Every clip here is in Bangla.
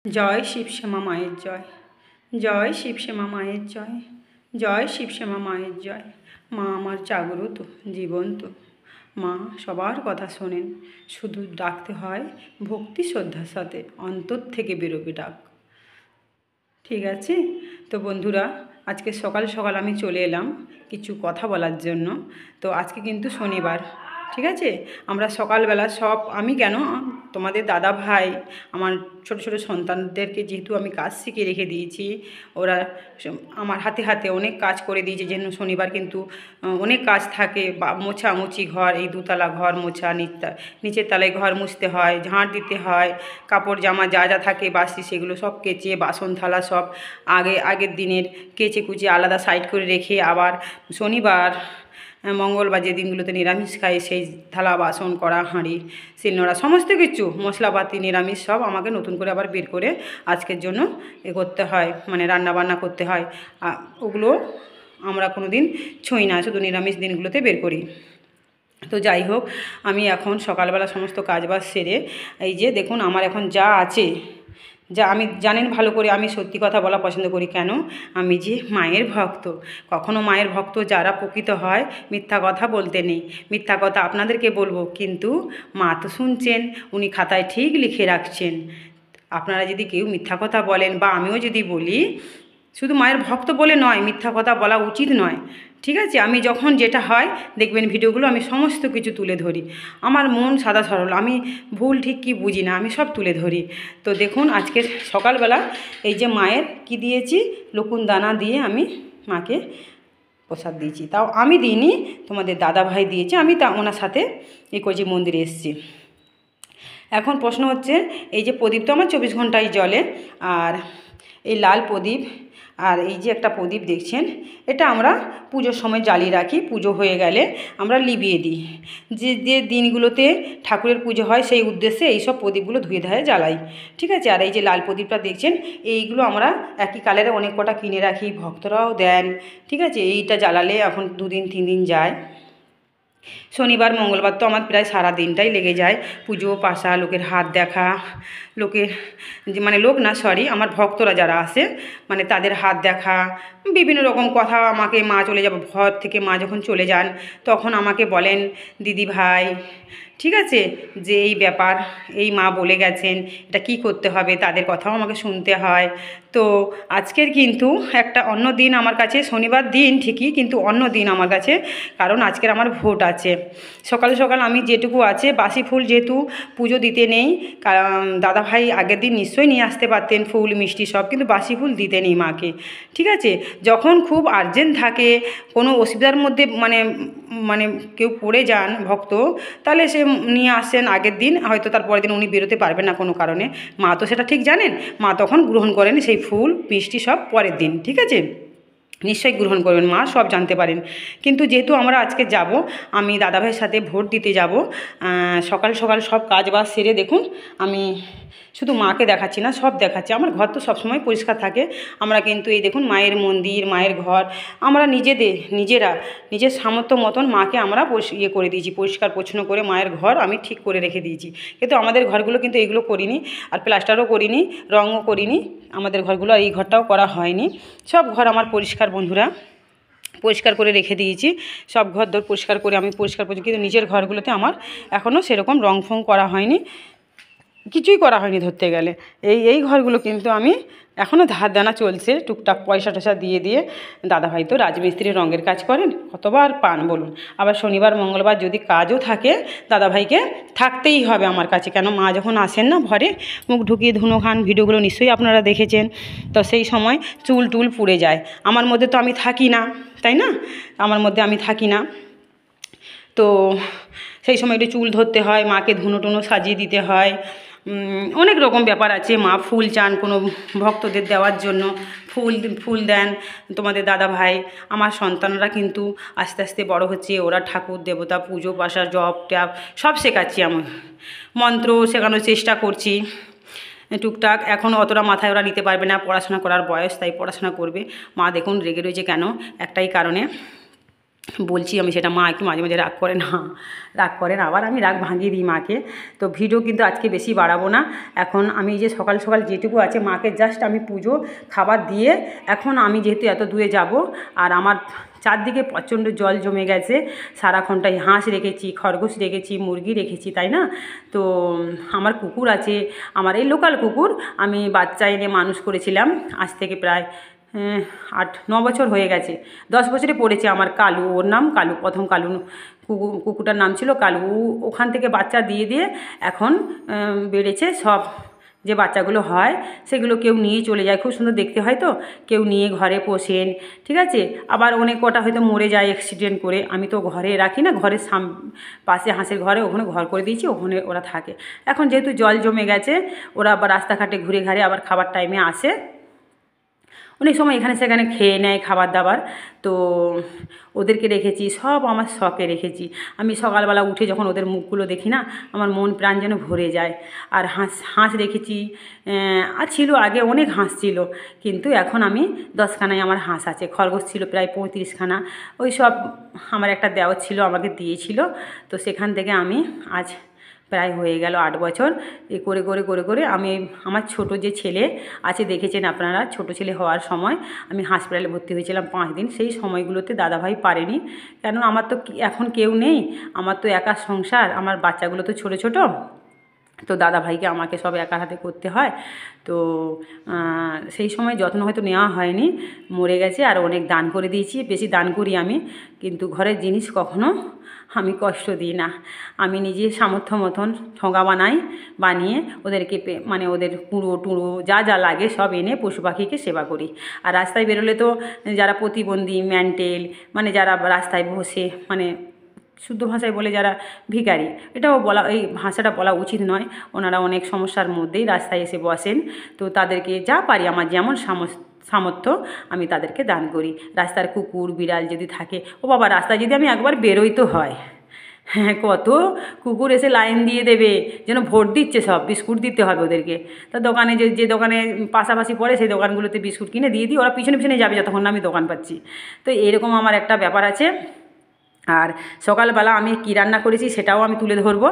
জয় শিবশ্যামা মায়ের জয়। জয় শিবশ্যামা মায়ের জয়। জয় শিবশ্যামা মায়ের জয়। মা আমার জাগ্রত, জীবন্ত। মা সবার কথা শোনেন, শুধু ডাকতে হয় ভক্তি শ্রদ্ধার সাথে, অন্তর থেকে বেরোবে ডাক। ঠিক আছে তো বন্ধুরা, আজকে সকাল সকাল আমি চলে এলাম কিছু কথা বলার জন্য। তো আজকে কিন্তু শনিবার, ঠিক আছে। আমরা সকালবেলা সব, আমি কেন, তোমাদের দাদা ভাই, আমার ছোট ছোট সন্তানদেরকে যেহেতু আমি কাজ শিখে রেখে দিয়েছি, ওরা আমার হাতে হাতে অনেক কাজ করে দিয়েছে। যেন শনিবার কিন্তু অনেক কাজ থাকে, বা মোছামুছি ঘর, এই দুতলা ঘর মোছা, নিচের তলায় ঘর মুছতে হয়, ঝাঁট দিতে হয়, কাপড় জামা যা যা থাকে বাসি সেগুলো সব কেচে, বাসন থালা সব আগের দিনের কেচে কুচে আলাদা সাইড করে রেখে, আবার শনিবার মঙ্গলবার যে দিনগুলোতে নিরামিষ খাই, সেই থালা বাসন কড়া হাঁড়ি শিলনোড়া সমস্ত কিছু মশলাপাতি নিরামিষ সব আমাকে নতুন করে আবার বের করে আজকের জন্য করতে হয়, মানে রান্না বান্না করতে হয়। ওগুলো আমরা কোনো দিন ছুঁই না, শুধু নিরামিষ দিনগুলোতে বের করি। তো যাই হোক, আমি এখন সকালবেলা সমস্ত কাজবাজ সেরে, এই যে দেখুন আমার এখন যা আছে, যা আমি জানেন ভালো করে, আমি সত্যি কথা বলা পছন্দ করি। কেন, আমি যে মায়ের ভক্ত। কখনো মায়ের ভক্ত যারা প্রকৃত হয়, মিথ্যা কথা বলতে নেই। মিথ্যা কথা আপনাদেরকে বলবো, কিন্তু মা তো শুনছেন, উনি খাতায় ঠিক লিখে রাখছেন। আপনারা যদি কেউ মিথ্যা কথা বলেন, বা আমিও যদি বলি, শুধু মায়ের ভক্ত বলে নয়, মিথ্যা কথা বলা উচিত নয়, ঠিক আছে। আমি যখন যেটা হয় দেখবেন ভিডিওগুলো আমি সমস্ত কিছু তুলে ধরি। আমার মন সাদা সরল, আমি ভুল ঠিক কি বুঝি না, আমি সব তুলে ধরি। তো দেখুন আজকে সকালবেলা এই যে মায়ের কি দিয়েছি, লকুন দানা দিয়ে আমি মাকে প্রসাদ দিয়েছি। তাও আমি দিইনি, তোমাদের দাদা ভাই দিয়েছে, আমি তা ওনার সাথে করেছি, মন্দিরে এসেছি। এখন প্রশ্ন হচ্ছে, এই যে প্রদীপ তো আমার 24 ঘন্টায় জ্বলে, আর এই লাল প্রদীপ আর এই যে একটা প্রদীপ দেখছেন, এটা আমরা পুজোর সময় জ্বালিয়ে রাখি। পুজো হয়ে গেলে আমরা লিভিয়ে দিই। যে যে দিনগুলোতে ঠাকুরের পুজো হয় সেই উদ্দেশ্যে এইসব প্রদীপগুলো ধুয়ে ধায়ে জ্বালাই, ঠিক আছে। আর এই যে লাল প্রদীপটা দেখছেন, এইগুলো আমরা একই কালারে অনেক কটা কিনে রাখি, ভক্তরাও দেন, ঠিক আছে। এইটা জ্বালালে এখন 2 দিন 3 দিন যায়। শনিবার মঙ্গলবার তো আমার প্রায় সারা দিনটাই লেগে যায়, পুজো পাশা, লোকের হাত দেখা, লোকের মানে লোক না, সরি, আমার ভক্তরা যারা আসে, মানে তাদের হাত দেখা, বিভিন্ন রকম কথা আমাকে, মা চলে যাব ঘর থেকে, মা যখন চলে যান তখন আমাকে বলেন, দিদি ভাই, ঠিক আছে, যে এই ব্যাপার, এই মা বলে গেছেন, এটা কি করতে হবে, তাদের কথাও আমাকে শুনতে হয়। তো আজকের কিন্তু একটা অন্য দিন আমার কাছে, শনিবার দিন ঠিকই, কিন্তু অন্য দিন আমার কাছে, কারণ আজকের আমার ভোট আছে। সকাল সকাল আমি যেটুকু আছে, বাসি ফুল যেহেতু পুজো দিতে নেই, কারণ দাদাভাই আগের দিন নিশ্চয়ই নিয়ে আসতে পারতেন ফুল মিষ্টি সব, কিন্তু বাসি ফুল দিতে নেই মাকে, ঠিক আছে। যখন খুব আর্জেন্ট থাকে, কোনো অসুবিধার মধ্যে মানে মানে কেউ পড়ে যান ভক্ত, তাহলে সে নিয়ে আসেন আগের দিন, হয়তো তার পরের দিন উনি বেরোতে পারবেন না কোনো কারণে, মা তো সেটা ঠিক জানেন, মা তখন গ্রহণ করেন সেই ফুল মিষ্টি সব পরের দিন, ঠিক আছে। নিশ্চয়ই গ্রহণ করবেন, মা সব জানতে পারেন। কিন্তু যেহেতু আমরা আজকে যাব, আমি দাদাভাইয়ের সাথে ভোট দিতে যাব, সকাল সকাল সব কাজ বাজ সেরে, দেখুন আমি শুধু মাকে দেখাচ্ছি না, সব দেখাচ্ছি। আমার ঘর তো সবসময় পরিষ্কার থাকে। আমরা কিন্তু এই দেখুন মায়ের মন্দির, মায়ের ঘর, আমরা নিজেরা নিজের সামর্থ্য মতন মাকে আমরা করে দিয়েছি, পরিষ্কার পরিচ্ছন্ন করে মায়ের ঘর আমি ঠিক করে রেখে দিয়েছি। কিন্তু আমাদের ঘরগুলো কিন্তু এগুলো করিনি, আর প্লাস্টারও করিনি, রঙও করিনি আমাদের ঘরগুলো, আর এই ঘরটাও করা হয়নি। সব ঘর আমার পরিষ্কার বন্ধুরা, পরিষ্কার করে রেখে দিয়েছি। সব ঘর দর পরিষ্কার করে আমি পরিষ্কার করছি, কিন্তু নিজের ঘরগুলোতে আমার এখনও সেরকম রং ফং করা হয়নি, কিছুই করা হয়নি ধরতে গেলে। এই ঘরগুলো কিন্তু আমি এখনও ধার দানা চলছে, টুকটাক পয়সা টয়সা দিয়ে দিয়ে। দাদাভাই তো রাজমিস্ত্রির রঙের কাজ করেন, কতবার পান বলুন। আবার শনিবার মঙ্গলবার যদি কাজও থাকে, দাদাভাইকে থাকতেই হবে আমার কাছে। কেন, মা যখন আসেন না ঘরে, মুখ ঢুকিয়ে ধুনো খান, ভিডিওগুলো নিশ্চয়ই আপনারা দেখেছেন। তো সেই সময় চুল টুল পুড়ে যায়, আমার মধ্যে তো আমি থাকি না, তাই না, আমার মধ্যে আমি থাকি না। তো সেই সময় একটু চুল ধরতে হয়, মাকে ধুনো টুনো সাজিয়ে দিতে হয়, অনেক রকম ব্যাপার আছে। মা ফুল চান কোনো ভক্তদের দেওয়ার জন্য, ফুল দেন তোমাদের দাদা ভাই। আমার সন্তানরা কিন্তু আস্তে আস্তে বড় হচ্ছে, ওরা ঠাকুর দেবতা পুজো পাশা জপ টপ সব শেখাচ্ছি, আমি মন্ত্র শেখানোর চেষ্টা করছি টুকটাক। এখনও অতটা মাথায় ওরা নিতে পারবে না, পড়াশোনা করার বয়স, তাই পড়াশোনা করবে। মা দেখুন রেগে রয়েছে কেন, একটাই কারণে, বলছি আমি সেটা, মা একটু মাঝে মাঝে রাগ করেন, রাগ করেন, আবার আমি রাগ ভাঙিয়ে দিই মাকে। তো ভিডিও কিন্তু আজকে বেশি বাড়াবো না। এখন আমি যে সকাল সকাল যেটুকু আছে মাকে জাস্ট আমি পুজো খাবার দিয়ে, এখন আমি যেহেতু এত দূরে যাব, আর আমার চারদিকে প্রচণ্ড জল জমে গেছে, সারাক্ষণটাই হাঁস রেখেছি, খরগোশ রেখেছি, মুরগি রেখেছি, তাই না? তো আমার কুকুর আছে, আমার এই লোকাল কুকুর, আমি বাচ্চা এনে মানুষ করেছিলাম, আজ থেকে প্রায় 8-9 বছর হয়ে গেছে। 10 বছরে পড়েছে আমার কালু, ওর নাম কালু, প্রথম কালু কুকুরটার নাম ছিল কালু। ওখান থেকে বাচ্চা দিয়ে দিয়ে এখন বেড়েছে। সব যে বাচ্চাগুলো হয় সেগুলো কেউ নিয়ে চলে যায়, খুব সুন্দর দেখতে হয়, তো কেউ নিয়ে ঘরে পোষেন, ঠিক আছে। আবার অনেক কটা হয়তো মরে যায় অ্যাক্সিডেন্ট করে, আমি তো ঘরে রাখি না, ঘরের পাশে হাঁসের ঘরে ওখানে ঘর করে দিয়েছি, ওখানে ওরা থাকে। এখন যেহেতু জল জমে গেছে, ওরা আবার রাস্তাঘাটে ঘুরে ঘাড়ে আবার খাবার টাইমে আসে, অনেক সময় এখানে সেখানে খেয়ে নেয় খাবার দাবার। তো ওদেরকে রেখেছি, সব আমার শখে রেখেছি। আমি সকালবেলা উঠে যখন ওদের মুখগুলো দেখি না, আমার মন প্রাণ যেন ভরে যায়। আর হাঁস রেখেছি, আর ছিল আগে অনেক হাঁস ছিল, কিন্তু এখন আমি 10খানায় আমার হাঁস আছে। খরগোশ ছিল প্রায় 35খানা। ওই সব আমার একটা দেওর ছিল, আমাকে দিয়েছিল, তো সেখান থেকে আমি আজ প্রায় হয়ে গেল 8 বছর এ করে করে করে করে আমি, আমার ছোট যে ছেলে আছে দেখেছেন আপনারা, ছোট ছেলে হওয়ার সময় আমি হাসপাতালে ভর্তি হয়েছিলাম 5 দিন। সেই সময়গুলোতে দাদাভাই পারেনি, কেন আমার তো এখন কেউ নেই, আমার তো একা সংসার, আমার বাচ্চাগুলো তো ছোট ছোট, তো দাদাভাইকে আমাকে সব একা হাতে করতে হয়। তো সেই সময় যত্ন হয়তো নেওয়া হয়নি, মরে গেছে। আর অনেক দান করে দিয়েছি, বেশি দান করি আমি, কিন্তু ঘরের জিনিস কখনো আমি কষ্ট দিই না। আমি নিজে সামর্থ্য মতন ঠোঙা বানিয়ে ওদেরকে মানে ওদের কুঁড়ো টুঁড়ো যা যা লাগে সব এনে পশু পাখিকে সেবা করি। আর রাস্তায় বেরোলে তো যারা প্রতিবন্ধী, মেন্টাল, মানে যারা রাস্তায় বসে, মানে শুদ্ধ ভাষায় বলে যারা ভিখারি, এটাও বলা, এই ভাষাটা বলা উচিত নয়, ওনারা অনেক সমস্যার মধ্যেই রাস্তায় এসে বসেন। তো তাদেরকে যা পারি, আমার যেমন সামর্থ্য আমি তাদেরকে দান করি। রাস্তার কুকুর বিড়াল যদি থাকে, ও বাবা, রাস্তায় যদি আমি একবার বেরোই তো হয়, হ্যাঁ, কত কুকুর এসে লাইন দিয়ে দেবে, যেন ভোট দিচ্ছে, সব বিস্কুট দিতে হবে ওদেরকে। তা দোকানে যে দোকানে পাশাপাশি পড়ে সেই দোকানগুলোতে বিস্কুট কিনে দিয়ে দিই, ওরা পিছনে পিছনে যাবে যতক্ষণ না আমি দোকান পাচ্ছি। তো এরকম আমার একটা ব্যাপার আছে। আর সকালবেলা আমি কী রান্না করেছি সেটাও আমি তুলে ধরবো,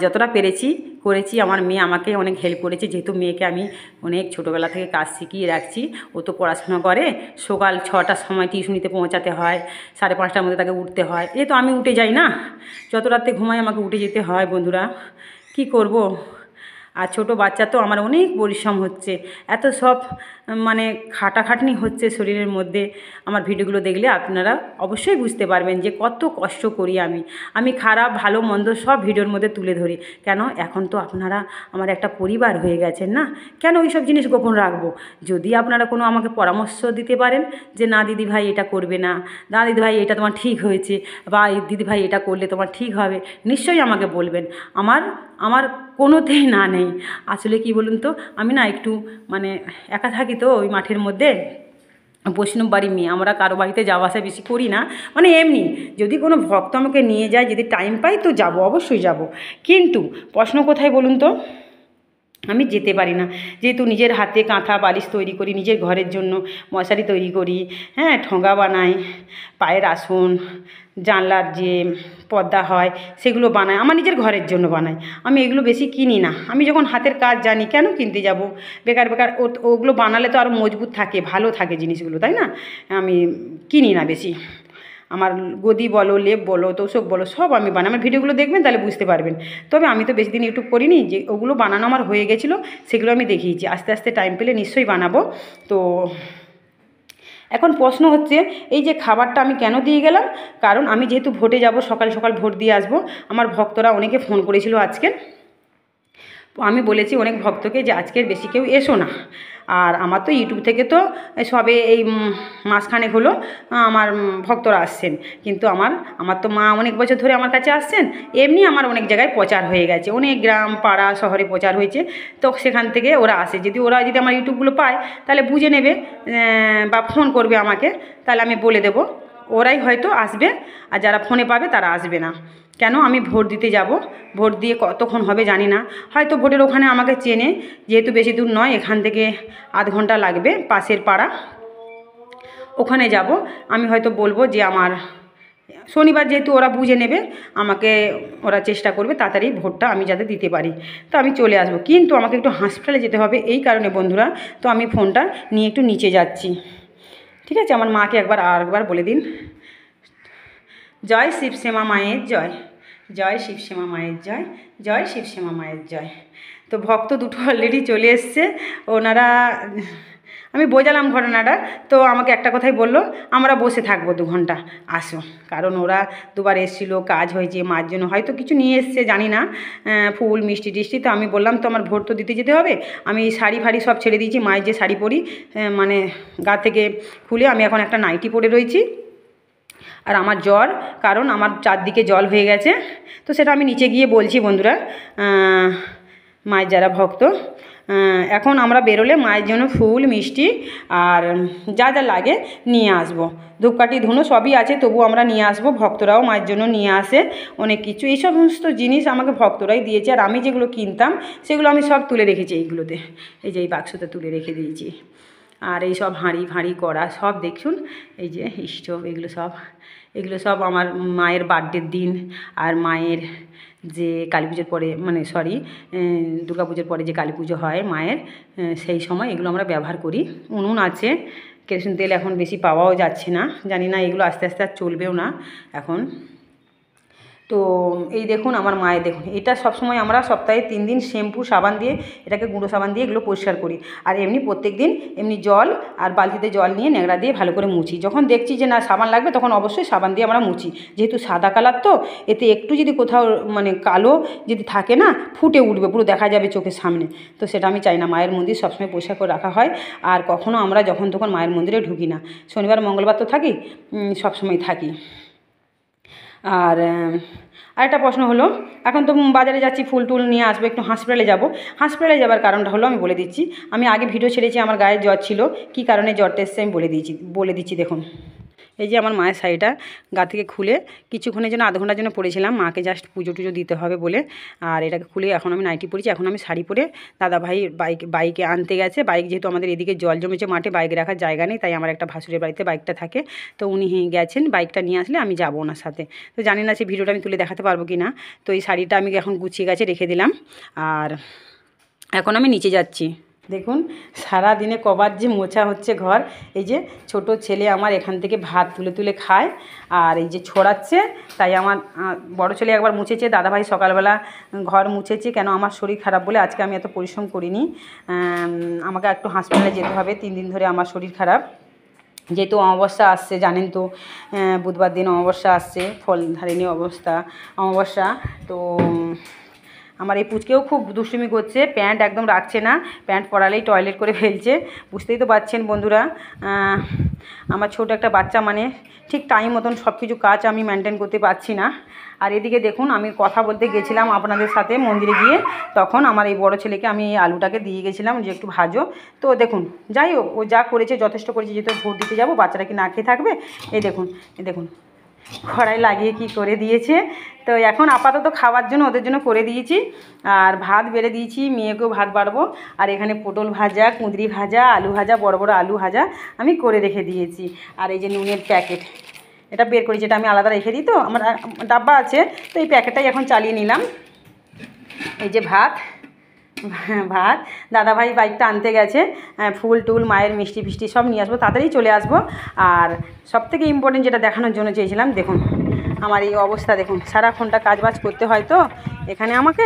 যতটা পেরেছি করেছি। আমার মেয়ে আমাকে অনেক হেল্প করেছে, যেহেতু মেয়েকে আমি অনেক ছোটোবেলা থেকে কাজ শিখিয়ে রাখছি। ও তো পড়াশোনা করে, সকাল 6টার সময় টিউশনিতে পৌঁছাতে হয়, 5:30টার মধ্যে তাকে উঠতে হয়। এ তো আমি উঠে যাই না, যত রাত্রে ঘুমাই আমাকে উঠে যেতে হয় বন্ধুরা, কি করব। আর ছোটো বাচ্চা তো আমার অনেক পরিশ্রম হচ্ছে, এত সব মানে খাটাখাটনি হচ্ছে শরীরের মধ্যে। আমার ভিডিওগুলো দেখলে আপনারা অবশ্যই বুঝতে পারবেন যে কত কষ্ট করি আমি খারাপ ভালো মন্দ সব ভিডিওর মধ্যে তুলে ধরি। কেন, এখন তো আপনারা আমার একটা পরিবার হয়ে গেছেন না, কেন ওই সব জিনিস গোপন রাখবো? যদি আপনারা কোনো আমাকে পরামর্শ দিতে পারেন যে না দিদি ভাই এটা করবে না, না দিদি ভাই এটা তোমার ঠিক হয়েছে, বা দিদি ভাই এটা করলে তোমার ঠিক হবে, নিশ্চয়ই আমাকে বলবেন। আমার কোনোতেই না নেই। আসলে কি বলুন তো, আমি না একটু মানে একা থাকি তো ওই মাঠের মধ্যে, বৈষ্ণব বাড়ির মেয়ে, আমরা কারো বাড়িতে যাওয়া আসা বেশি করি না। মানে এমনি যদি কোনো ভক্ত আমাকে নিয়ে যায়, যদি টাইম পাই তো যাব, অবশ্যই যাব। কিন্তু প্রশ্ন কোথায় বলুন তো, আমি যেতে পারি না, যেহেতু নিজের হাতে কাঁথা বালিশ তৈরি করি, নিজের ঘরের জন্য মশারি তৈরি করি, হ্যাঁ, ঠোঙা বানাই, পায়ের আসন, জানলার যে পর্দা হয় সেগুলো বানাই, আমার নিজের ঘরের জন্য বানাই। আমি এগুলো বেশি কিনি না, আমি যখন হাতের কাজ জানি কেন কিনতে যাব বেকার বেকার। ওগুলো বানালে তো আরও মজবুত থাকে, ভালো থাকে জিনিসগুলো, তাই না? আমি কিনি না বেশি। আমার গদি বলো, লেপ বলো, তোষক বলো, সব আমি বানাই। আমার ভিডিওগুলো দেখবেন তাহলে বুঝতে পারবেন। তবে আমি তো বেশি দিন ইউটিউব করিনি, যে ওগুলো বানানো আমার হয়ে গেছিলো সেগুলো আমি দেখিয়েছি। আস্তে আস্তে টাইম পেলে নিশ্চয়ই বানাবো। তো এখন প্রশ্ন হচ্ছে, এই যে খাবারটা আমি কেন দিয়ে গেলাম, কারণ আমি যেহেতু ভোটে যাব, সকাল সকাল ভোট দিয়ে আসবো। আমার ভক্তরা অনেকে ফোন করেছিল আজকে, আমি বলেছি অনেক ভক্তকে যে আজকের বেশি কেউ এসো না। আর আমার তো ইউটিউব থেকে তো সবে এই মাসখানেক হলো আমার ভক্তরা আসছেন, কিন্তু আমার তো মা অনেক বছর ধরে আমার কাছে আসছেন। এমনি আমার অনেক জায়গায় প্রচার হয়ে গেছে, অনেক গ্রাম পাড়া শহরে প্রচার হয়েছে, তো সেখান থেকে ওরা আসে। ওরা যদি আমার ইউটিউবগুলো পায় তাহলে বুঝে নেবে, বা ফোন করবে আমাকে, তাহলে আমি বলে দেবো, ওরাই হয়তো আসবে। আর যারা ফোনে পাবে তারা আসবে না। কেন, আমি ভোট দিতে যাব, ভোট দিয়ে কতক্ষণ হবে জানি না, হয়তো ভোটের ওখানে আমাকে চেনে, যেহেতু বেশি দূর নয়, এখান থেকে আধ ঘন্টা লাগবে, পাশের পাড়া, ওখানে যাব। আমি হয়তো বলবো যে আমার শনিবার যেহেতু ওরা বুঝে নেবে, আমাকে ওরা চেষ্টা করবে তাড়াতাড়ি ভোটটা আমি যাতে দিতে পারি, তো আমি চলে আসবো। কিন্তু আমাকে একটু হাসপাতালে যেতে হবে, এই কারণে বন্ধুরা তো আমি ফোনটা নিয়ে একটু নিচে যাচ্ছি। ঠিক আছে, আমার মাকে আরেকবার বলে দিন, জয় শিবশ্যামা মায়ের জয়, জয় শিবশ্যামা মায়ের জয়, জয় শিবশ্যামা মায়ের জয়। তো ভক্ত দুটো অলরেডি চলে এসছে, ওনারা আমি বোঝালাম ঘটনাটা, তো আমাকে একটা কথাই বললো, আমরা বসে থাকবো 2 ঘন্টা, আসো। কারণ ওরা দুবার এসেছিলো, কাজ হয়েছে, মার জন্য হয়তো কিছু নিয়ে এসছে জানি না, ফুল মিষ্টি টিষ্টি। তো আমি বললাম তো আমার ভোট তো দিতে যেতে হবে, আমি শাড়ি ফাড়ি সব ছেড়ে দিয়েছি, মায়ের যে শাড়ি পরি মানে গা থেকে খুলে আমি এখন একটা নাইটি পরে রয়েছি। আর আমার জ্বর, কারণ আমার চারদিকে জল হয়ে গেছে, তো সেটা আমি নিচে গিয়ে বলছি বন্ধুরা, মায়ের যারা ভক্ত, এখন আমরা বেরোলে মায়ের জন্য ফুল মিষ্টি আর যা যা লাগে নিয়ে আসবো, ধূপকাঠি ধুনো সবই আছে, তবু আমরা নিয়ে আসবো। ভক্তরাও মায়ের জন্য নিয়ে আসে অনেক কিছু, এই সমস্ত জিনিস আমাকে ভক্তরাই দিয়েছে। আর আমি যেগুলো কিনতাম সেগুলো আমি সব তুলে রেখেছি এইগুলোতে, এই যে এই বাক্সতে তুলে রেখে দিয়েছি। আর এই সব হাঁড়ি ফাঁড়ি করা সব দেখুন, এই যে স্টোভ, এগুলো সব আমার মায়ের বার্থডের দিন আর মায়ের যে কালী পুজোর পরে, মানে সরি, দুর্গা পুজোর পরে যে কালী পুজো হয় মায়ের, সেই সময় এগুলো আমরা ব্যবহার করি। উনুন আছে, কেরোসিন তেল এখন বেশি পাওয়াও যাচ্ছে না, জানি না এগুলো আস্তে আস্তে আর চলবেও না এখন। তো এই দেখুন আমার মায়ের, দেখুন এটা সবসময় আমরা সপ্তাহে 3 দিন শ্যাম্পু সাবান দিয়ে, এটাকে গুঁড়ো সাবান দিয়ে এগুলো পরিষ্কার করি। আর এমনি প্রত্যেক দিন এমনি জল আর বালতিতে জল নিয়ে ন্যাকড়া দিয়ে ভালো করে মুছি। যখন দেখছি যে না সাবান লাগবে, তখন অবশ্যই সাবান দিয়ে আমরা মুছি। যেহেতু সাদা কালার, তো এতে একটু যদি কোথাও মানে কালো যদি থাকে না, ফুটে উঠবে, পুরো দেখা যাবে চোখের সামনে, তো সেটা আমি চাই না। মায়ের মন্দির সবসময় পরিষ্কার করে রাখা হয়। আর কখনও আমরা যখন তখন মায়ের মন্দিরে ঢুকি না, শনিবার মঙ্গলবার তো থাকি, সবসময় থাকি। আর আরেকটা প্রশ্ন হলো, এখন তো বাজারে যাচ্ছি, ফুল টুল নিয়ে আসবো, একটু হাসপাতালে যাব। হাসপাতালে যাওয়ার কারণটা হলো আমি বলে দিচ্ছি। আমি আগে ভিডিও ছেড়েছি, আমার গায়ে জ্বর ছিল, কী কারণে জ্বরটা এসছে আমি বলে দিচ্ছি দেখুন। এই যে আমার মায়ের শাড়িটা গা থেকে খুলে কিছুক্ষণের জন্য, 1/2 ঘন্টার জন্য পরেছিলাম, মাকে জাস্ট পুজো টুজো দিতে হবে বলে। আর এটাকে খুলে এখন আমি নাইটি পরেছি। এখন আমি শাড়ি পরে দাদাভাই বাইকে আনতে গেছে। বাইক যেহেতু আমাদের এদিকে জল জমেছে মাঠে, বাইক রাখার জায়গা নেই, তাই আমার একটা ভাসুরের বাড়িতে বাইকটা থাকে, তো উনি গেছেন, বাইকটা নিয়ে আসলে আমি যাবো ওনার সাথে। তো জানি না সেই ভিডিওটা আমি তুলে দেখাতে পারবো কি না। তো এই শাড়িটা আমি এখন গুছিয়ে গেছে রেখে দিলাম, আর এখন আমি নিচে যাচ্ছি। দেখুন সারা দিনে কবার যে মোছা হচ্ছে ঘর। এই যে ছোট ছেলে আমার এখান থেকে ভাত তুলে তুলে খায়, আর এই যে ছড়াচ্ছে, তাই আমার বড় ছেলে একবার মুছেছে, দাদাভাই সকালবেলা ঘর মুছেছে। কেন, আমার শরীর খারাপ বলে আজকে আমি এত পরিশ্রম করিনি। আমাকে একটু হাসপাতালে যেতে হবে, 3 দিন ধরে আমার শরীর খারাপ। যেহেতু অমাবস্যা আসছে, জানেন তো, বুধবার দিন অমাবস্যা আসছে, ফল ধারিণী অমাবস্যা। তো আমার এই পুচকেও খুব দুষ্টুমি করছে, প্যান্ট একদম রাখছে না, প্যান্ট পরালেই টয়লেট করে ফেলছে। বুঝতেই তো পারছেন বন্ধুরা, আমার ছোট একটা বাচ্চা, মানে ঠিক টাইম মতন সব কিছু কাজ আমি মেনটেন করতে পারছি না। আর এদিকে দেখুন, আমি কথা বলতে গেছিলাম আপনাদের সাথে মন্দিরে গিয়ে, তখন আমার এই বড় ছেলেকে আমি এই আলুটাকে দিয়ে গেছিলাম যে একটু ভাজো। তো দেখুন, যাই হোক, ও যা করেছে যথেষ্ট করেছে, যেহেতু ভোট দিতে যাবো, বাচ্চারা কি না খেয়ে থাকবে। এই দেখুন কড়াই লাগিয়ে কি করে দিয়েছে। তো এখন আপাতত খাওয়ার জন্য ওদের জন্য করে দিয়েছি, আর ভাত বেড়ে দিয়েছি, মেয়েকেও ভাত বাড়বো। আর এখানে পটল ভাজা, কুঁদরি ভাজা, আলু ভাজা, বড় বড় আলু ভাজা আমি করে রেখে দিয়েছি। আর এই যে নুনের প্যাকেট, এটা বের করি, যেটা আমি আলাদা রেখে দিই, তো আমার ডাব্বা আছে, তো এই প্যাকেটটাই এখন চালিয়ে নিলাম। এই যে ভাত, দাদাভাই বাইকটা আনতে গেছে, ফুল টুল মায়ের মিষ্টি ফিষ্টি সব নিয়ে আসবো, তাড়াতাড়ি চলে আসবো। আর সবথেকে ইম্পর্টেন্ট যেটা দেখানোর জন্য চেয়েছিলাম, দেখুন আমার এই অবস্থা, দেখুন সারাক্ষণটা কাজবাজ করতে হয়, তো এখানে আমাকে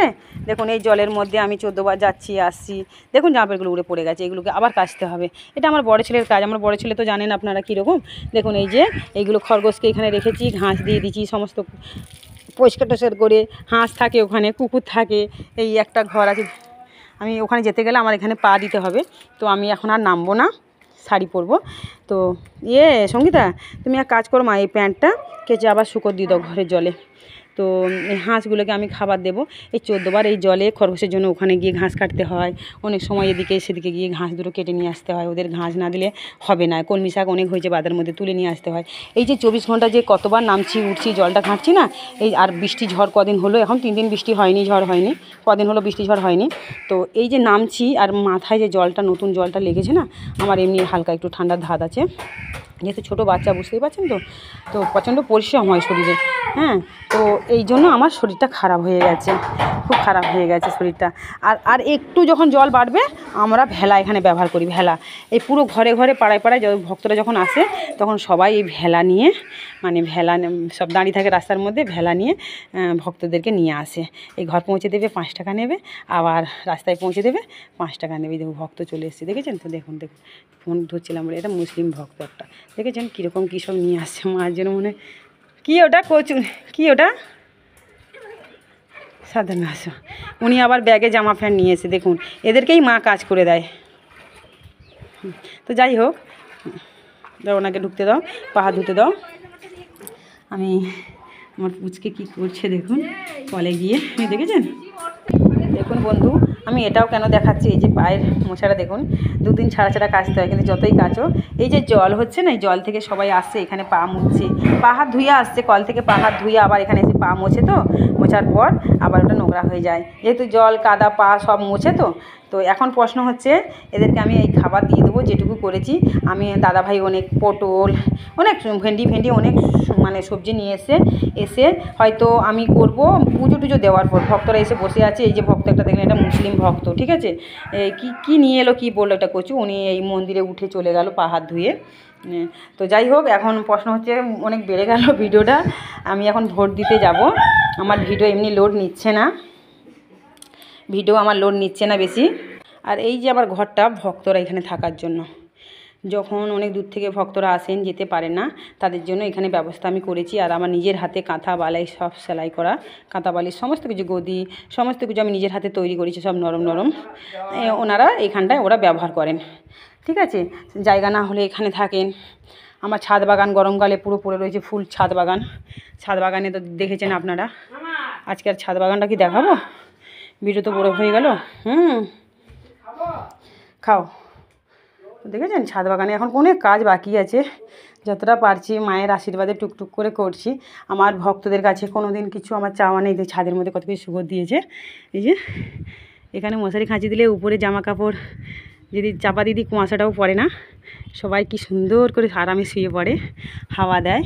দেখুন এই জলের মধ্যে আমি 14 বার যাচ্ছি আসছি। দেখুন জামাকাপড়গুলো উড়ে পড়ে গেছে, এগুলোকে আবার কাচতে হবে। এটা আমার বড় ছেলের কাজ, আমার বড় ছেলে তো জানেন আপনারা কীরকম। দেখুন এই যে এইগুলো খরগোশকে এখানে রেখেছি, ঘাস দিয়ে দিচ্ছি, সমস্ত পরিষ্কার টস্কার করে। হাঁস থাকে ওখানে, কুকুর থাকে, এই একটা ঘর আছে, আমি ওখানে যেতে গেলে আমার এখানে পা দিতে হবে, তো আমি এখন আর নামবো না, শাড়ি পরবো। তো সঙ্গীতা, তুমি এক কাজ করো মা, এই প্যান্টটা কেচে আবার শুকোর দিয়ে দাও ঘরের জলে। তো এই হাঁসগুলোকে আমি খাবার দেবো। এই 14 বার এই জলে খরগোশের জন্য ওখানে গিয়ে ঘাস কাটতে হয়, অনেক সময় এদিকে সেদিকে গিয়ে ঘাস দুটো কেটে নিয়ে আসতে হয়, ওদের ঘাস না দিলে হবে না। কলমি শাক অনেক হয়েছে বাজারের মধ্যে, তুলে নিয়ে আসতে হয়। এই যে 24 ঘন্টা যে কতবার নামছি উঠছি, জলটা ঘাঁটছি না, এই আর বৃষ্টি ঝড় কদিন হলো, এখন 3 দিন বৃষ্টি হয়নি, ঝড় হয়নি, কদিন হলো বৃষ্টি ঝড় হয়নি। তো এই যে নামছি, আর মাথায় যে জলটা, নতুন জলটা লেগেছে না, আমার এমনি হালকা একটু ঠান্ডার ধাত আছে। যেহেতু ছোটো বাচ্চা বুঝতেই পারছেন তো, তো প্রচণ্ড পরিশ্রম হয় শরীরে। হ্যাঁ, তো এই জন্য আমার শরীরটা খারাপ হয়ে গেছে, খুব খারাপ হয়ে গেছে শরীরটা। আর আর একটু যখন জল বাড়বে আমরা ভেলা এখানে ব্যবহার করি, ভেলা। এই পুরো ঘরে ঘরে পাড়ায় পাড়ায় ভক্তরা যখন আসে তখন সবাই এই ভেলা নিয়ে, মানে ভেলা সব দাঁড়িয়ে থাকে রাস্তার মধ্যে, ভেলা নিয়ে ভক্তদেরকে নিয়ে আসে। এই ঘর পৌঁছে দেবে 5 টাকা নেবে, আবার রাস্তায় পৌঁছে দেবে 5 টাকা নেবে। দেখুন ভক্ত চলে এসেছে, দেখেছেন তো? দেখুন দেখুন, ফোন ধরছিলাম বলে, এটা মুসলিম ভক্ত একটা, দেখেছেন কীরকম কী সব নিয়ে আসছে মায়ের জন্য। মনে কী ওটা কচু, কী ওটা সাধারণ আসো। উনি আবার ব্যাগে জামা প্যান্ট নিয়ে এসে, দেখুন এদেরকেই মা কাজ করে দেয়। তো যাই হোক, দাও ওনাকে ঢুকতে দাও, পা হাত ধুতে দাও। আমি আমার পুচকে কী করছে দেখুন কলে গিয়ে, দেখেছেন? দেখুন বন্ধু, আমি এটাও কেন দেখাচ্ছি, এই যে পায়ের মোছাটা দেখুন, 2 দিন ছাড়া ছাড়া কাচতে হয়, কিন্তু যতই কাচো এই যে জল হচ্ছে না, এই জল থেকে সবাই আসছে এখানে পা মুছছে, পা হাত ধুয়ে আসছে কল থেকে, পা হাত ধুয়ে আবার এখানে এসে পা মোছে, তো মোছার পর আবার ওটা নোংরা হয়ে যায়, যেহেতু জল কাদা পা সব মোছে। তো এখন প্রশ্ন হচ্ছে এদেরকে আমি এই খাবার দিয়ে দেবো যেটুকু করেছি। আমি দাদাভাই অনেক পটল, অনেক ভেন্ডি অনেক মানে সবজি নিয়ে এসে হয়তো আমি করব পুজো টুজো দেওয়ার পর। ভক্তরা এসে বসে আছে, এই যে ভক্ত একটা দেখলেন, এটা মুসলিম ভক্ত, ঠিক আছে? কি নিয়ে এলো, কি বললো এটা কচু, উনি এই মন্দিরে উঠে চলে গেল পা হাত ধুয়ে। তো যাই হোক, এখন প্রশ্ন হচ্ছে অনেক বেড়ে গেল ভিডিওটা, আমি এখন ভোট দিতে যাব। আমার ভিডিও এমনি লোড নিচ্ছে না, বেশি। আর এই যে আমার ঘরটা ভক্তরা এখানে থাকার জন্য, যখন অনেক দূর থেকে ভক্তরা আসেন, যেতে পারে না, তাদের জন্য এখানে ব্যবস্থা আমি করেছি। আর আমার নিজের হাতে কাঁথা বালাই সব সেলাই করা, কাঁথা বালির সমস্ত কিছু, গদি সমস্ত কিছু আমি নিজের হাতে তৈরি করেছি, সব নরম নরম। ওনারা এখানটায় ওরা ব্যবহার করেন, ঠিক আছে? জায়গা না হলে এখানে থাকেন। আমার ছাদ বাগান গরমকালে পুরো পড়ে রয়েছে ফুল, ছাদ বাগানে তো দেখেছেন আপনারা। আজকে আর ছাদ বাগানটা কি দেখাবো? ভিডিও তো বড় হয়ে গেল। খাও। দেখেছেন ছাদ বাগানে এখন অনেক কাজ বাকি আছে, যতটা পারছি মায়ের আশীর্বাদে টুকটুক করে করছি। আমার ভক্তদের কাছে কোনো দিন কিছু আমার চাওয়া নেই। ছাদের মধ্যে কত কিছু সুগন্ধ দিয়েছে, এই যে এখানে মশারি খাঁচি দিলে উপরে জামা কাপড় যদি চাপা দিদি কুয়াশাটাও পড়ে না, সবাই কি সুন্দর করে আরামে শুয়ে পড়ে, হাওয়া দেয়।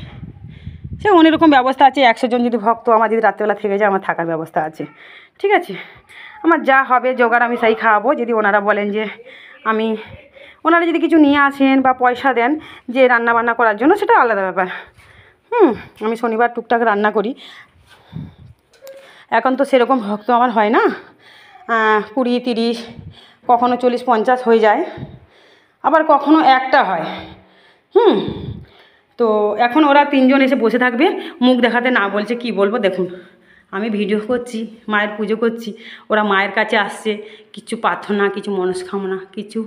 সে অনেক রকম ব্যবস্থা আছে। 100 জন যদি ভক্ত আমার যদি রাত্রেবেলা থেকে যায়, আমার থাকার ব্যবস্থা আছে, ঠিক আছে? আমার যা হবে জোগাড় আমি সেই খাওয়াবো। যদি ওনারা বলেন যে ওনারা যদি কিছু নিয়ে আসেন বা পয়সা দেন যে রান্না বান্না করার জন্য, সেটা আলাদা ব্যাপার। আমি শনিবার টুকটাক রান্না করি। এখন তো সেরকম ভক্ত আমার হয় না, 20, 30, কখনো 40, 50 হয়ে যায়, আবার কখনো একটা হয়। তো এখন ওরা 3 জন এসে বসে থাকবে, মুখ দেখাতে না বলছে, কি বলবো দেখুন। আমি ভিডিও করছি, মায়ের পুজো করছি, ওরা মায়ের কাছে আসছে কিছু প্রার্থনা, কিছু মনস্কামনা, কিছু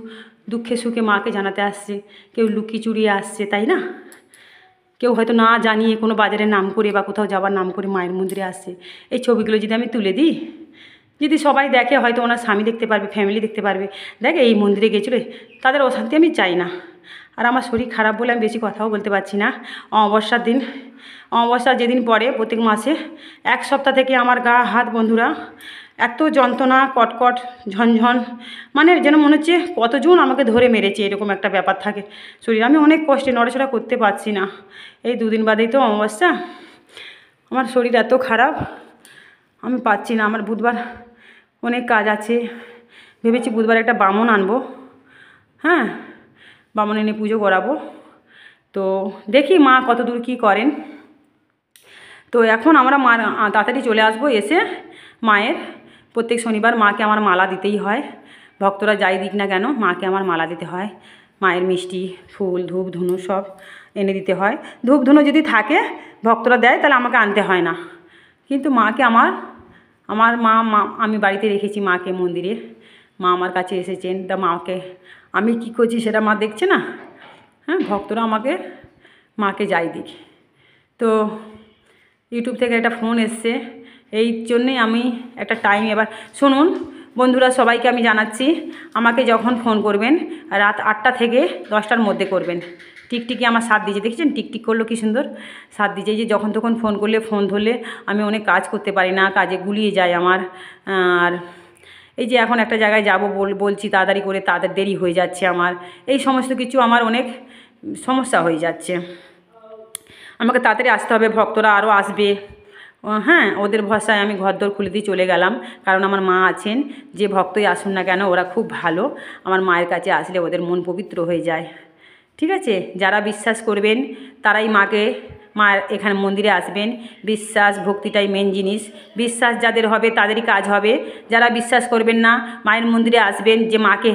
দুঃখে সুখে মাকে জানাতে আসছে। কেউ লুকিয়ে চুরিয়ে আসছে, তাই না? কেউ হয়তো না জানিয়ে কোনো বাজারের নাম করে বা কোথাও যাবার নাম করে মায়ের মন্দিরে আসছে। এই ছবিগুলো যদি আমি তুলে দিই, যদি সবাই দেখে, হয়তো ওনার স্বামী দেখতে পারবে, ফ্যামিলি দেখতে পারবে, দেখে এই মন্দিরে গেছিলো, তাদের অশান্তি আমি চাই না। আর আমার শরীর খারাপ বলে আমি বেশি কথাও বলতে পারছি না। অমাবস্যার যেদিন পরে প্রত্যেক মাসে 1 সপ্তাহ থেকে আমার গা হাত বন্ধুরা এত যন্ত্রণা, কটকট, ঝনঝন, মানে যেন মনে হচ্ছে কতজন আমাকে ধরে মেরেছে, এরকম একটা ব্যাপার থাকে শরীর। আমি অনেক কষ্টে নড়াচড়া করতে পারছি না। এই 2 দিন বাদেই তো অমাবস্যা। আমার শরীর এত খারাপ, আমি পাচ্ছি না। আমার বুধবার অনেক কাজ আছে, ভেবেছি বুধবার একটা বামন আনবো, বামন এনে পুজো করাবো। তো দেখি মা কত দূর কী করেন। তো এখন আমরা তাড়াতাড়ি চলে আসবো, এসে মায়ের প্রত্যেক শনিবার মাকে আমার মালা দিতেই হয়। ভক্তরা যাই দিক না কেন, মাকে আমার মালা দিতে হয়। মায়ের মিষ্টি, ফুল, ধূপ, ধুনো সব এনে দিতে হয়। ধূপ ধুনো যদি থাকে ভক্তরা দেয়, তাহলে আমাকে আনতে হয় না। কিন্তু মাকে আমার মা আমি বাড়িতে রেখেছি মাকে মন্দিরে। মা আমার কাছে এসেছেন, তা মাকে আমি কি করছি সেটা মা দেখছে না। ভক্তরা মাকে যাই দিক। তো ইউটিউব থেকে একটা ফোন এসছে, এই জন্যেই আমি একটা টাইম এবার শুনুন বন্ধুরা, সবাইকে আমি জানাচ্ছি, আমাকে যখন ফোন করবেন রাত 8টা থেকে 10টার মধ্যে করবেন। টিকটিকি আমার সাথ দিয়েছে, দেখেছেন টিকটিক করলো কি সুন্দর সাথ দিয়েছে। যে যখন তখন ফোন করলে, ফোন ধরলে আমি অনেক কাজ করতে পারি না, কাজে গুলিয়ে যায় আমার। আর এই যে এখন একটা জায়গায় যাব বলছি, তাড়াতাড়ি করে, তাড়াতাড়ি দেরি হয়ে যাচ্ছে আমার। এই সমস্ত কিছু আমার অনেক সমস্যা হয়ে যাচ্ছে। আমাকে তাড়াতাড়ি আসতে হবে, ভক্তরা আরও আসবে। হ্যাঁ, ওদের ভরসায় আমি ঘরদোর খুলে দিয়ে চলে গেলাম, কারণ আমার মা আছেন। যে ভক্তই আসুন না কেন ওরা খুব ভালো। আমার মায়ের কাছে আসলে ওদের মন পবিত্র হয়ে যায়। ঠিক আছে, যারা বিশ্বাস করবেন তারাই মায়ের এখানে মন্দিরে আসবেন। বিশ্বাস ভক্তিটাই মেন জিনিস। বিশ্বাস যাদের হবে তাদেরই কাজ হবে। যারা বিশ্বাস করবেন না, মায়ের মন্দিরে আসবেন, যে মাকে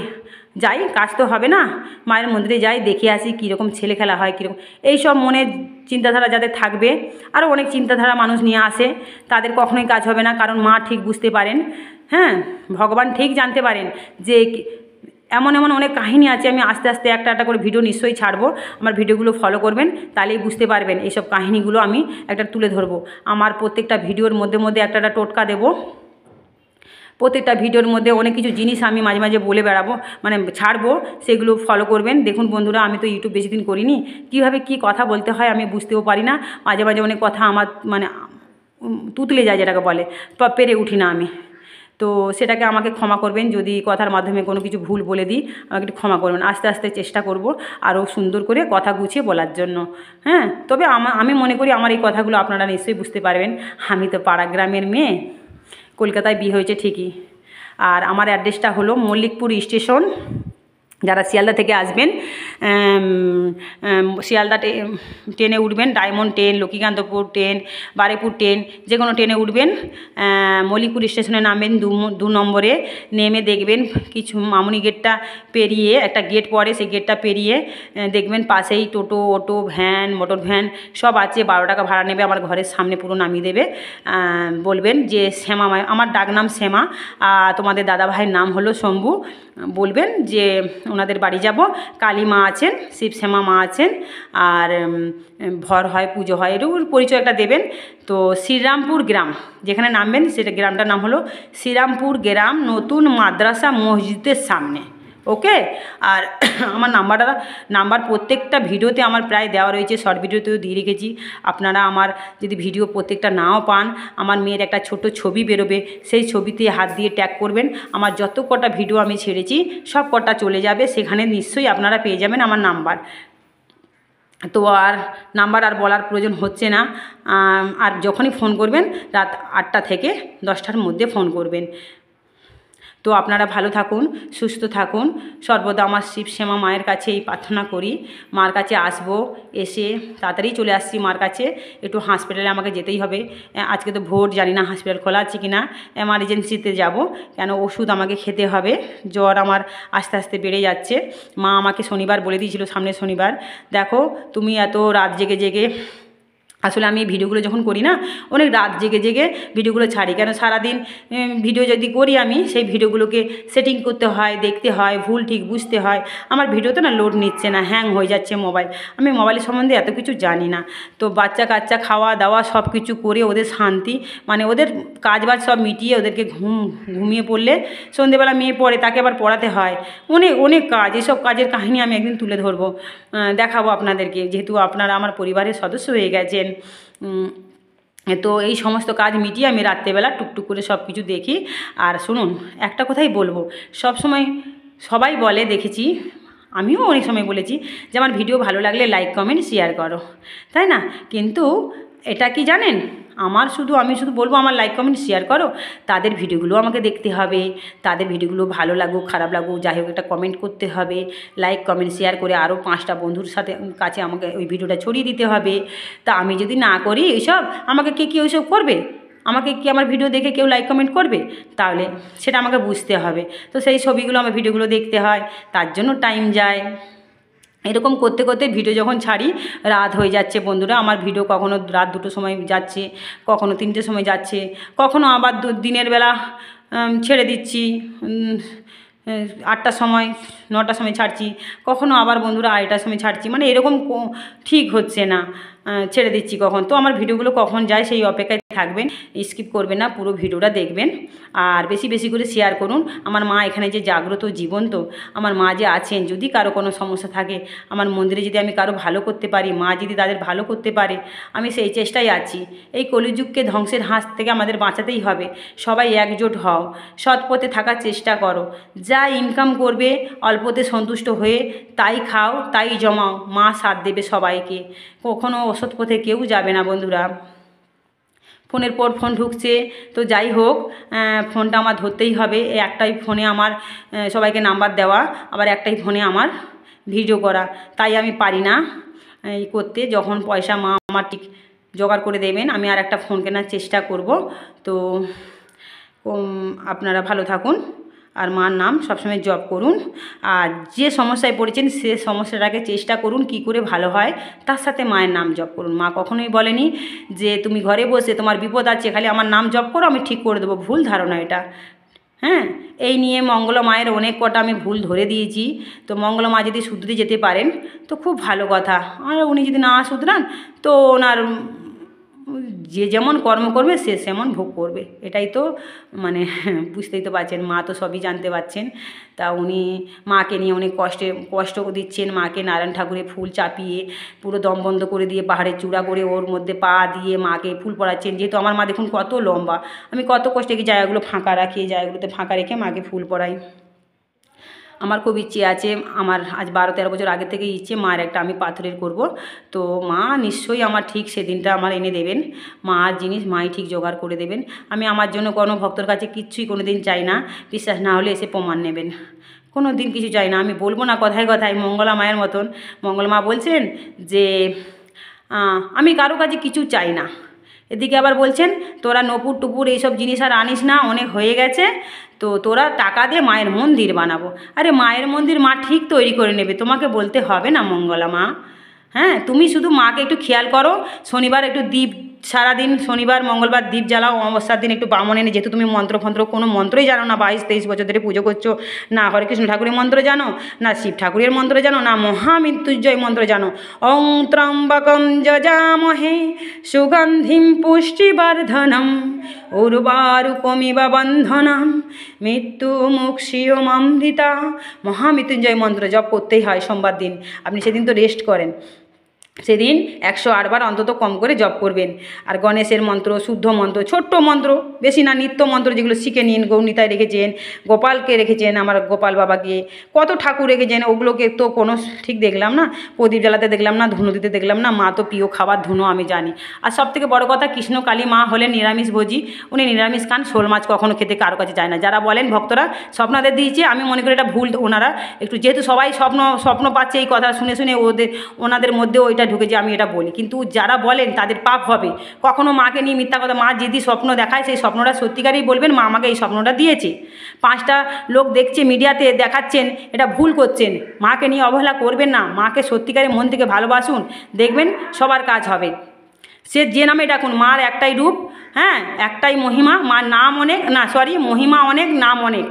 যাই, কাজ তো হবে না, মায়ের মন্দিরে যাই, দেখে আসি কীরকম ছেলে খেলা হয়, কীরকম এইসব মনের চিন্তাধারা যাদের থাকবে, আরও অনেক চিন্তাধারা মানুষ নিয়ে আসে, তাদের কখনোই কাজ হবে না। কারণ মা ঠিক বুঝতে পারেন, হ্যাঁ, ভগবান ঠিক জানতে পারেন যে এমন এমন অনেক কাহিনী আছে। আমি আস্তে আস্তে একটা একটা করে ভিডিও নিশ্চয়ই ছাড়বো। আমার ভিডিওগুলো ফলো করবেন, তাহলেই বুঝতে পারবেন। এইসব কাহিনীগুলো আমি একটা তুলে ধরবো। আমার প্রত্যেকটা ভিডিওর মধ্যে মধ্যে একটা একটা টোটকা দেবো। প্রত্যেকটা ভিডিওর মধ্যে অনেক কিছু জিনিস আমি মাঝে মাঝে বলে বেড়াবো, মানে ছাড়বো, সেগুলো ফলো করবেন। দেখুন বন্ধুরা, আমি তো ইউটিউব বেশি দিন করিনি, কীভাবে কী কথা বলতে হয় আমি বুঝতেও পারি না। মাঝে মাঝে অনেক কথা আমার মানে তুতলে যায়, যেটাকে বলে, পেরে উঠি না আমি। তো সেটাকে আমাকে ক্ষমা করবেন, যদি কথার মাধ্যমে কোনো কিছু ভুল বলে দিই, আমাকে একটু ক্ষমা করবেন। আস্তে আস্তে চেষ্টা করব আরও সুন্দর করে কথা গুছিয়ে বলার জন্য। হ্যাঁ, তবে আমি মনে করি আমার এই কথাগুলো আপনারা নিশ্চয়ই বুঝতে পারবেন। আমি তো পাড়া গ্রামের মেয়ে, কলকাতায় বিয়ে হয়েছে ঠিকই। আর আমার অ্যাড্রেসটা হলো মল্লিকপুর স্টেশন। যারা শিয়ালদা থেকে আসবেন, শিয়ালদা ট্রেনে উঠবেন, diamond train, Lakshmikantapur train, Baruipur train, যে কোনো ট্রেনে উঠবেন, মল্লিকপুর স্টেশনে নামবেন। 2 নম্বরে নেমে দেখবেন কিছু মামুনি গেটটা পেরিয়ে একটা গেট পড়ে, সেই গেটটা পেরিয়ে দেখবেন পাশেই টোটো, অটো, ভ্যান, মোটর ভ্যান সব আছে। 12 টাকা ভাড়া নেবে, আমার ঘরের সামনে পুরো নামিয়ে দেবে। বলবেন যে শ্যামা, আমার ডাক নাম শ্যামা, তোমাদের দাদা ভাইয়ের নাম হলো শম্ভু। বলবেন যে ওনাদের বাড়ি যাব, কালী মা আছেন, শিবশ্যামা মা আছেন, আর ভর হয়, পুজো হয়, এরকম পরিচয় একটা দেবেন। তো শ্রীরামপুর গ্রাম যেখানে নামবেন, সেটা গ্রামটার নাম হলো শ্রীরামপুর গ্রাম, নতুন মাদ্রাসা মসজিদের সামনে। ওকে। আর আমার নাম্বার প্রত্যেকটা ভিডিওতে আমার প্রায় দেওয়া রয়েছে, শর্ট ভিডিওতেও দিয়ে রেখেছি। আপনারা আমার যদি ভিডিও প্রত্যেকটা নাও পান, আমার মেয়ের একটা ছোট ছবি বেরোবে, সেই ছবিতে হাত দিয়ে ট্যাগ করবেন। আমার যত কটা ভিডিও আমি ছেড়েছি সব কটা চলে যাবে, সেখানে নিশ্চয়ই আপনারা পেয়ে যাবেন আমার নাম্বার। তো আর নাম্বার আর বলার প্রয়োজন হচ্ছে না। আর যখনই ফোন করবেন রাত 8টা থেকে 10টার মধ্যে ফোন করবেন। তো আপনারা ভালো থাকুন, সুস্থ থাকুন। সর্বদা আমার শিবশ্যামা মায়ের কাছে এই প্রার্থনা করি, মার কাছে আসবো, এসে তাড়াতাড়ি চলে আসছি মার কাছে। একটু হসপিটালে আমাকে যেতেই হবে। আজকে তো ভোর, জানি না হসপিটাল খোলা আছে কি না, এমার্জেন্সিতে যাব, কেন ওষুধ আমাকে খেতে হবে। জ্বর আমার আস্তে আস্তে বেড়ে যাচ্ছে। মা আমাকে শনিবার বলে দিয়েছিল, সামনের শনিবার, দেখো তুমি এত রাত জেগে জেগে, আসলে আমি ভিডিওগুলো যখন করি না, অনেক রাত জেগে জেগে ভিডিওগুলো ছাড়ি, কেন সারাদিন ভিডিও যদি করি আমি, সেই ভিডিওগুলোকে সেটিং করতে হয়, দেখতে হয়, ভুল ঠিক বুঝতে হয়। আমার ভিডিওতে না লোড নিচ্ছে না, হ্যাং হয়ে যাচ্ছে মোবাইল। আমি মোবাইলের সম্বন্ধে এত কিছু জানি না। তো বাচ্চা কাচ্চা খাওয়া দাওয়া সব কিছু করে ওদের শান্তি, মানে ওদের কাজবাজ সব মিটিয়ে ওদেরকে ঘুমিয়ে পড়লে সন্ধেবেলা মেয়ে পড়ে, তাকে আবার পড়াতে হয়, অনেক অনেক কাজ। এসব কাজের কাহিনী আমি একদিন তুলে ধরবো, দেখাবো আপনাদেরকে, যেহেতু আপনারা আমার পরিবারের সদস্য হয়ে গেছেন। তো এই সমস্ত কাজ মিটিয়ে আমি রাত্রেবেলা টুকটুক করে সব কিছু দেখি। আর শুনুন, একটা কথাই বলবো, সবসময় সবাই বলে, দেখেছি, আমিও অনেক সময় বলেছি যে আমার ভিডিও ভালো লাগলে লাইক কমেন্ট শেয়ার করো, তাই না? কিন্তু এটা কি জানেন, আমি শুধু বলবো আমার লাইক কমেন্ট শেয়ার করো, তাদের ভিডিওগুলো আমাকে দেখতে হবে। তাদের ভিডিওগুলো ভালো লাগুক খারাপ লাগুক, যাই হোক, একটা কমেন্ট করতে হবে। লাইক কমেন্ট শেয়ার করে আরও 5টা বন্ধুর কাছে আমাকে ওই ভিডিওটা ছড়িয়ে দিতে হবে। তা আমি যদি না করি এইসব, আমাকে কে ওইসব করবে? আমাকে কি আমার ভিডিও দেখে কেউ লাইক কমেন্ট করবে? তাহলে সেটা আমাকে বুঝতে হবে। তো সেই ছবিগুলো, আমার ভিডিওগুলো দেখতে হয়, তার জন্য টাইম যায়। এরকম করতে করতে ভিডিও যখন ছাড়ি রাত হয়ে যাচ্ছে বন্ধুরা। আমার ভিডিও কখনো রাত 2টোর সময় যাচ্ছে, কখনো 3টের সময় যাচ্ছে, কখনো আবার দিনের বেলা ছেড়ে দিচ্ছি 8টার সময়, 9টার সময় ছাড়ছি, কখনো আবার বন্ধুরা 2টার সময় ছাড়ছি। মানে এরকম ঠিক হচ্ছে না, ছেড়ে দিচ্ছি কখন। তো আমার ভিডিওগুলো কখন যায় সেই অপেক্ষায় থাকবেন, স্কিপ করবেন না, পুরো ভিডিওটা দেখবেন আর বেশি বেশি করে শেয়ার করুন। আমার মা এখানে যে জাগ্রত জীবন্ত, আমার মা যে আছেন, যদি কারো কোনো সমস্যা থাকে, আমার মন্দিরে যদি আমি কারো ভালো করতে পারি, মা যদি তাদের ভালো করতে পারে, আমি সেই চেষ্টায় আছি। এই কলিযুগকে ধ্বংসের হাত থেকে আমাদের বাঁচাতেই হবে। সবাই একজোট হও, সৎ পথে থাকার চেষ্টা করো, যা ইনকাম করবে অল্পতে সন্তুষ্ট হয়ে তাই খাও, তাই জমাও, মা সাথ দেবে সবাইকে। কখনো অসৎ পথে কেউ যাবে না বন্ধুরা। ফোনের পর ফোন ঢুকছে, তো যাই হোক, ফোনটা আমার ধরতেই হবে। একটাই ফোনে আমার সবাইকে নাম্বার দেওয়া, আবার একটাই ফোনে আমার ভিডিও করা, তাই আমি পারি না এই করতে। যখন পয়সা মা আমার ঠিক জোগাড় করে দেবেন, আমি আর একটা ফোন কেনার চেষ্টা করব। তো আপনারা ভালো থাকুন আর মার নাম সবসময় জপ করুন। আর যে সমস্যায় পড়েছেন সে সমস্যাটাকে চেষ্টা করুন কি করে ভালো হয়, তার সাথে মায়ের নাম জপ করুন। মা কখনোই বলেনি যে তুমি ঘরে বসে তোমার বিপদ আছে খালি আমার নাম জপ করো আমি ঠিক করে দেবো, ভুল ধারণা এটা। হ্যাঁ, এই নিয়ে মঙ্গলা মায়ের অনেক কটা আমি ভুল ধরে দিয়েছি। তো মঙ্গলা মা যদি শুধরে যেতে পারেন তো খুব ভালো কথা, আর উনি যদি না শুধরান তো ওনার যে যেমন কর্ম করবে সে সেমন ভোগ করবে, এটাই তো মানে বুঝতেই তো পারছেন। মা তো সবই জানতে পারছেন। তা উনি মাকে নিয়ে অনেক কষ্ট দিচ্ছেন। মাকে নারায়ণ ঠাকুরের ফুল চাপিয়ে পুরো দম বন্ধ করে দিয়ে পাহাড়ের চূড়া করে ওর মধ্যে পা দিয়ে মাকে ফুল পরাচ্ছেন। যেহেতু আমার মা দেখুন কত লম্বা, আমি কত কষ্টে কি জায়গাগুলো ফাঁকা রাখি, জায়গাগুলোতে ফাঁকা রেখে মাকে ফুল পরাই। আমার খুব ইচ্ছে আছে, আমার আজ 12-13 বছর আগে থেকেই ইচ্ছে মায়ের একটা আমি পাথরের করব। তো মা নিশ্চয়ই আমার ঠিক সেদিনটা আমার এনে দেবেন। মার জিনিস মাই ঠিক জোগাড় করে দেবেন। আমি আমার জন্য কোনো ভক্তর কাছে কিচ্ছুই কোনো দিন চাই না, বিশ্বাস না হলে এসে প্রমাণ নেবেন। কোনো দিন কিছু চাই না, আমি বলবো না কথায় কথায় মঙ্গলা মায়ের মতন। মঙ্গলা মা বলছেন যে আমি কারো কাছে কিছু চাই না। এদিকে আবার বলছেন তোরা নপুর টুপুর এইসব জিনিস আর আনিস না, অনেক হয়ে গেছে, তো তোরা টাকা দিয়ে মায়ের মন্দির বানাবো। আরে মায়ের মন্দির মা ঠিক তৈরি করে নেবে, তোমাকে বলতে হবে না মঙ্গলা মা। হ্যাঁ, তুমি শুধু মাকে একটু খেয়াল করো, শনিবার একটু দীপ, সারাদিন শনিবার মঙ্গলবার দীপ জ্বালাও, অমাবস্যার দিন একটু বামন এনে, যেহেতু তুমি মন্ত্র কোনো মন্ত্রই জানো না, 22-23 বছর ধরে পুজো করছো, না হরে কৃষ্ণ ঠাকুরের মন্ত্র জানো, না শিব ঠাকুরের মন্ত্র জানো, না মহামৃত্যুঞ্জয় মন্ত্র জানো। ওং ত্রম্বকং যজামহে সুগন্ধিম পুষ্টিবর্ধনম উর্বারুকমিব বন্ধনম মৃত্যুমুক্ষীয়মৃতা। মহামৃত্যুঞ্জয় মন্ত্র জপ করতেই হয় সোমবার দিন। আপনি সেদিন তো রেস্ট করেন, সেদিন 108 বার অন্তত কম করে জপ করবেন। আর গণেশের মন্ত্র, শুদ্ধ মন্ত্র, ছোট্ট মন্ত্র, বেশি না, নিত্য মন্ত্র যেগুলো শিখে নিন। গৌনিতায় রেখেছেন, গোপালকে রেখেছেন, আমার গোপাল বাবাকে, কত ঠাকুর রেখেছেন, ওগুলোকে তো কোনো ঠিক দেখলাম না, প্রদীপ জ্বালাতে দেখলাম না, ধুনো দিতে দেখলাম না। মা তো প্রিয় খাবার ধুনো আমি জানি। আর সবথেকে বড় কথা, কৃষ্ণ কালী মা হলেন নিরামিষ ভোজী, উনি নিরামিষ খান, শোল মাছ কখনো খেতে কারো কাছে যায় না। যারা বলেন ভক্তরা স্বপ্নাদের দিয়েছে, আমি মনে করি এটা ভুল। ওনারা একটু, যেহেতু সবাই স্বপ্ন পাচ্ছে, এই কথা শুনে শুনে ওনাদের মধ্যেও ওইটা ঢুকেছে, আমি এটা বলি। কিন্তু যারা বলেন তাদের পাপ হবে। কখনো মাকে নিয়ে মিথ্যা কথা, মা যদি স্বপ্ন দেখায় সেই স্বপ্নটা সত্যিকারই বলবেন মা আমাকে এই স্বপ্নটা দিয়েছে। 5টা লোক দেখছে, মিডিয়াতে দেখাচ্ছেন, এটা ভুল করছেন। মাকে নিয়ে অবহেলা করবেন না, মাকে সত্যিকারের মন থেকে ভালোবাসুন, দেখবেন সবার কাজ হবে। সে যে নামে ডাকুন, মার একটাই রূপ, হ্যাঁ, একটাই মহিমা, মার নাম অনেক, না সরি, মহিমা অনেক, নাম অনেক।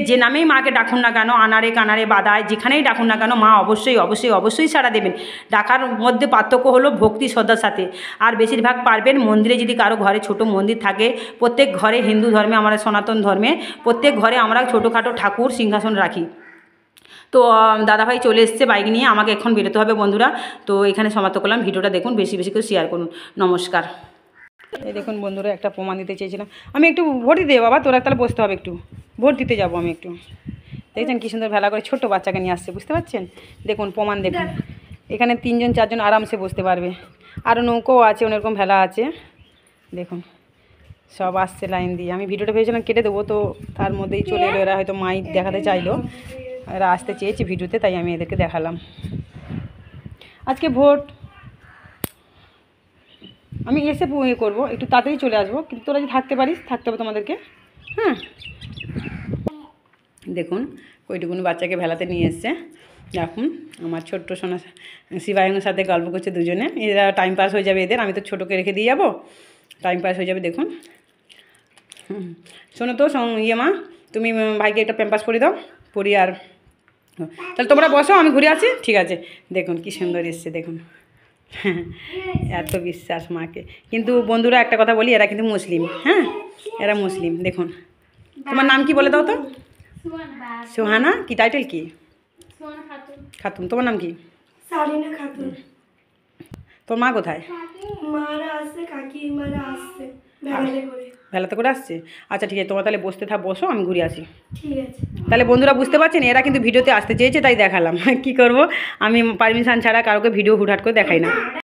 যে নামেই মাকে ডাকুন না কেন, আনারে কানারে বাদায় যেখানেই ডাকুন না কেন, মা অবশ্যই অবশ্যই অবশ্যই সাড়া দেবেন। ডাকার মধ্যে পার্থক্য হলো ভক্তি শ্রদ্ধার সাথে। আর বেশিরভাগ পারবেন মন্দিরে, যদি কারো ঘরে ছোট মন্দির থাকে, প্রত্যেক ঘরে, হিন্দু ধর্মে, আমরা সনাতন ধর্মে প্রত্যেক ঘরে আমরা ছোটোখাটো ঠাকুর সিংহাসন রাখি। তো দাদাভাই চলে এসছে বাইক নিয়ে, আমাকে এখন বেরোতে হবে বন্ধুরা। তো এখানে সমাপ্ত করলাম, ভিডিওটা দেখুন, বেশি বেশি করে শেয়ার করুন। নমস্কার। এই দেখুন বন্ধুরা, একটা প্রমাণ দিতে চেয়েছিলাম আমি, একটু ভোট দিতে বাবা, তোরা তাহলে বসতে হবে, একটু ভোট দিতে যাবো আমি একটু। দেখছেন কি সুন্দর ভেলা করে ছোট্ট বাচ্চাকে নিয়ে আসছে, বুঝতে পারছেন? দেখুন প্রমাণ দেখুন, এখানে 3-4 জন আরামসে বসতে পারবে। আরও নৌকোও আছে, অনেকরকম ভেলা আছে, দেখুন সব আসছে লাইন দিয়ে। আমি ভিডিওটা ভেবেছিলাম কেটে দেবো, তো তার মধ্যেই চলে এলো এরা, হয়তো মাইক দেখাতে চাইলো, এরা আসতে চেয়েছে ভিডিওতে, তাই আমি এদেরকে দেখালাম। আজকে ভোট আমি এসে করবো, একটু তাড়াতাড়ি চলে আসবো, কিন্তু তোরা যদি থাকতে পারিস, থাকতে হবে তোমাদেরকে। হ্যাঁ, দেখুন কইটুকুনি বাচ্চাকে ভেলাতে নিয়ে এসছে। এখন আমার ছোট্ট সোনা শিবায়নের সাথে গল্প করছে দুজনে, এরা টাইম পাস হয়ে যাবে এদের, আমি তো ছোটোকে রেখে দিয়ে যাবো, টাইম পাস হয়ে যাবে। দেখুন শোনো তো মা, তুমি ভাইকে একটা প্যাম্পাস পরিয়ে দাও, পরি। আর তাহলে তোমরা বসো, আমি ঘুরে আসি, ঠিক আছে? দেখুন কি সুন্দর এসছে, দেখুন এত বিশ্বাস মাকে। কিন্তু বন্ধুরা একটা কথা বলি, এরা কিন্তু মুসলিম, হ্যাঁ এরা মুসলিম। দেখুন তোমার নাম কি বলে দাও তো? সোহানা। কি টাইটেল কি? খাতুন। তোমার নাম কি? সারিনা খাতুন। তোর মা কোথায়? মারা আসছে, কাকিমারা আসছে ভ্যানে করে। ভেলাতে করে আসছে? আচ্ছা ঠিক আছে, তোমার তাহলে বসতে বসো, আমি ঘুরে আসি। ঠিক আছে। তাহলে বন্ধুরা বুঝতে পারছেন, এরা কিন্তু ভিডিওতে আসতে চেয়েছে তাই দেখালাম। কি করব, আমি পারমিশন ছাড়া কাউকে ভিডিও হুটহাট করে দেখাই না।